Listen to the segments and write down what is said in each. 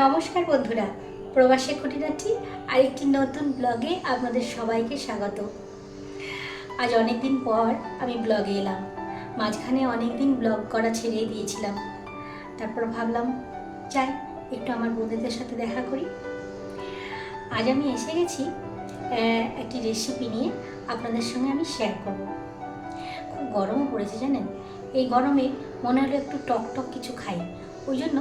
নমস্কার বন্ধুরা, প্রবাসী খুঁটিনাটি আরেকটি নতুন ব্লগে আপনাদের সবাইকে স্বাগত। আজ অনেক দিন পর আমি ব্লগে এলাম। মাঝখানে অনেক দিন ব্লগ করা ছেড়ে দিয়েছিলাম। তারপর ভাবলাম যাই একটু আমার বন্ধুদের সাথে দেখা করি। আজ আমি এসে গেছি একটি রেসিপি নিয়ে আপনাদের সঙ্গে আমি শেয়ার করব। খুব গরমও পড়েছে জানেন, এই গরমে মনে হলো একটু টক টক কিছু খাই। ওই জন্য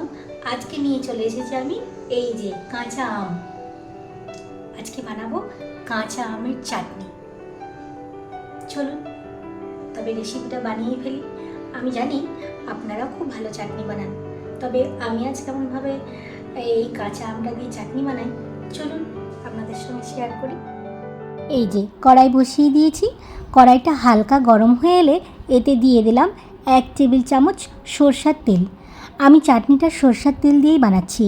আজকে নিয়ে চলে এসেছি আমি এই যে কাঁচা আম। আজকে বানাবো কাঁচা আমের চাটনি। চলুন তবে রেসিপিটা বানিয়ে ফেলি। আমি জানি আপনারাও খুব ভালো চাটনি বানান, তবে আমি আজ কেমনভাবে এই কাঁচা আমটা দিয়ে চাটনি বানাই চলুন আপনাদের সঙ্গে শেয়ার করি। এই যে কড়াই বসিয়ে দিয়েছি, কড়াইটা হালকা গরম হয়ে এলে এতে দিয়ে দিলাম 1 টেবিল চামচ সরষের তেল। আমি চাটনিটা সরষের তেল দিয়েই বানাচ্ছি,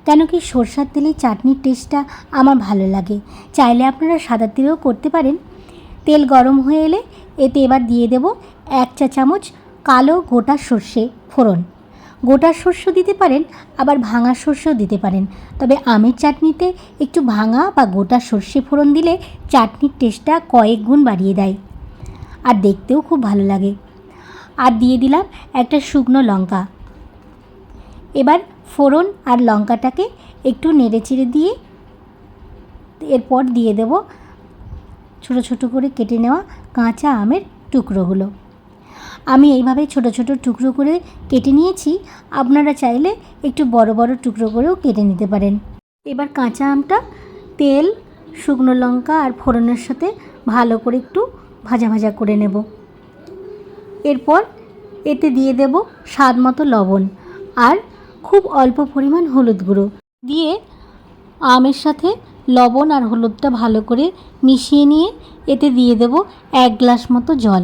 কেন কি সরষের তেলের চাটনির টেস্টটা আমার ভালো লাগে। চাইলে আপনারা সাদা তেলেও করতে পারেন। তেল গরম হয়ে এলে এতে এবার দিয়ে দেব 1 চা চামচ কালো গোটা সর্ষে ফোড়ন। গোটা সর্ষে দিতে পারেন, আবার ভাঙা সর্ষেও দিতে পারেন, তবে আমের চাটনিতে একটু ভাঙা বা গোটা সর্ষে ফোড়ন দিলে চাটনির টেস্টটা কয়েক গুণ বাড়িয়ে দেয় আর দেখতেও খুব ভালো লাগে। আর দিয়ে দিলাম একটা শুকনো লঙ্কা। এবার ফোড়ন আর লঙ্কাটাকে একটু নেড়েচেড়ে দিয়ে এরপর দিয়ে দেব ছোট ছোট করে কেটে নেওয়া কাঁচা আমের টুকরোগুলো। আমি এইভাবে ছোট ছোট টুকরো করে কেটে নিয়েছি, আপনারা চাইলে একটু বড় বড় টুকরো করেও কেটে নিতে পারেন। এবার কাঁচা আমটা তেল, শুকনো লঙ্কা আর ফোড়নের সাথে ভালো করে একটু ভাজা ভাজা করে নেব। এরপর এতে দিয়ে দেব স্বাদ মতো লবণ আর খুব অল্প পরিমাণ হলুদ গুঁড়ো দিয়ে আমের সাথে লবণ আর হলুদটা ভালো করে মিশিয়ে নিয়ে এতে দিয়ে দেব 1 গ্লাস মতো জল।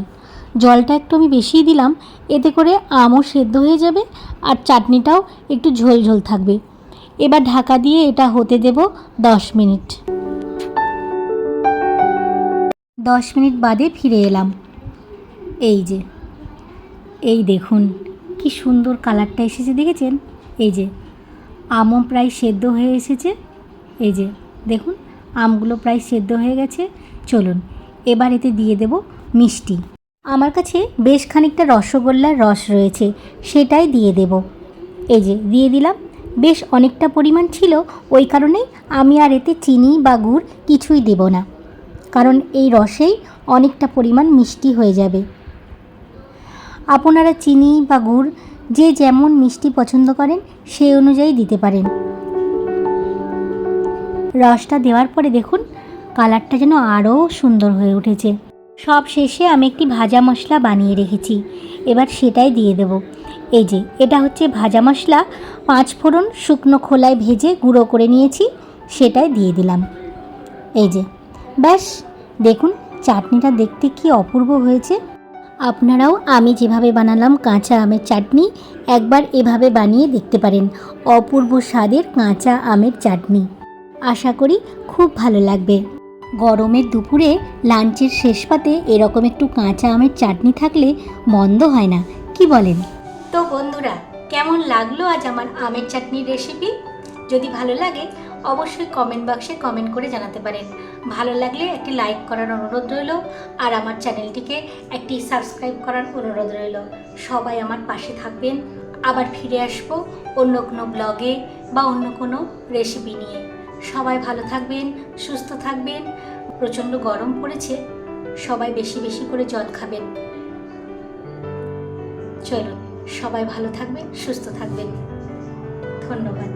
জলটা একটু আমি বেশিই দিলাম, এতে করে আমও সেদ্ধ হয়ে যাবে আর চাটনিটাও একটু ঝোল ঝোল থাকবে। এবার ঢাকা দিয়ে এটা হতে দেব 10 মিনিট। 10 মিনিট বাদে ফিরে এলাম। এই দেখুন কি সুন্দর কালারটা এসেছে, দেখেছেন? এই যে আমও প্রায় সেদ্ধ হয়ে এসেছে। এই যে দেখুন আমগুলো প্রায় সেদ্ধ হয়ে গেছে। চলুন এবার এতে দিয়ে দেব মিষ্টি। আমার কাছে বেশ খানিকটা রসগোল্লার রস রয়েছে, সেটাই দিয়ে দেব। এই যে দিয়ে দিলাম। বেশ অনেকটা পরিমাণ ছিল, ওই কারণেই আমি আর এতে চিনি বা গুড় কিছুই দেব না, কারণ এই রসেই অনেকটা পরিমাণ মিষ্টি হয়ে যাবে। আপনারা চিনি বা গুড় যে যেমন মিষ্টি পছন্দ করেন সেই অনুযায়ী দিতে পারেন। রসটা দেওয়ার পরে দেখুন কালারটা যেন আরও সুন্দর হয়ে উঠেছে। সব শেষে আমি একটি ভাজা মশলা বানিয়ে রেখেছি, এবার সেটাই দিয়ে দেব। এই যে এটা হচ্ছে ভাজা মশলা, 5 ফোড়ন শুকনো খোলায় ভেজে গুঁড়ো করে নিয়েছি, সেটাই দিয়ে দিলাম। এই যে ব্যাস দেখুন চাটনিটা দেখতে কি অপূর্ব হয়েছে। আপনারাও আমি যেভাবে বানালাম কাঁচা আমের চাটনি একবার এভাবে বানিয়ে দেখতে পারেন। অপূর্ব স্বাদের কাঁচা আমের চাটনি। আশা করি খুব ভালো লাগবে। গরমের দুপুরে লাঞ্চের শেষ পাতে এরকম একটু কাঁচা আমের চাটনি থাকলে মন্দ হয় না, কি বলেন? তো বন্ধুরা, কেমন লাগলো আজ আমার আমের চাটনির রেসিপি? যদি ভালো লাগে অবশ্যই কমেন্ট বক্সে কমেন্ট করে জানাতে পারেন। ভালো লাগলে একটি লাইক করার অনুরোধ রইল আর আমার চ্যানেলটিকে একটি সাবস্ক্রাইব করার অনুরোধ রইল। সবাই আমার পাশে থাকবেন। আবার ফিরে আসবো অন্য কোনো ব্লগে বা অন্য কোনো রেসিপি নিয়ে। সবাই ভালো থাকবেন, সুস্থ থাকবেন। প্রচণ্ড গরম পড়েছে, সবাই বেশি বেশি করে জল খাবেন। চলুন সবাই ভালো থাকবেন, সুস্থ থাকবেন। ধন্যবাদ।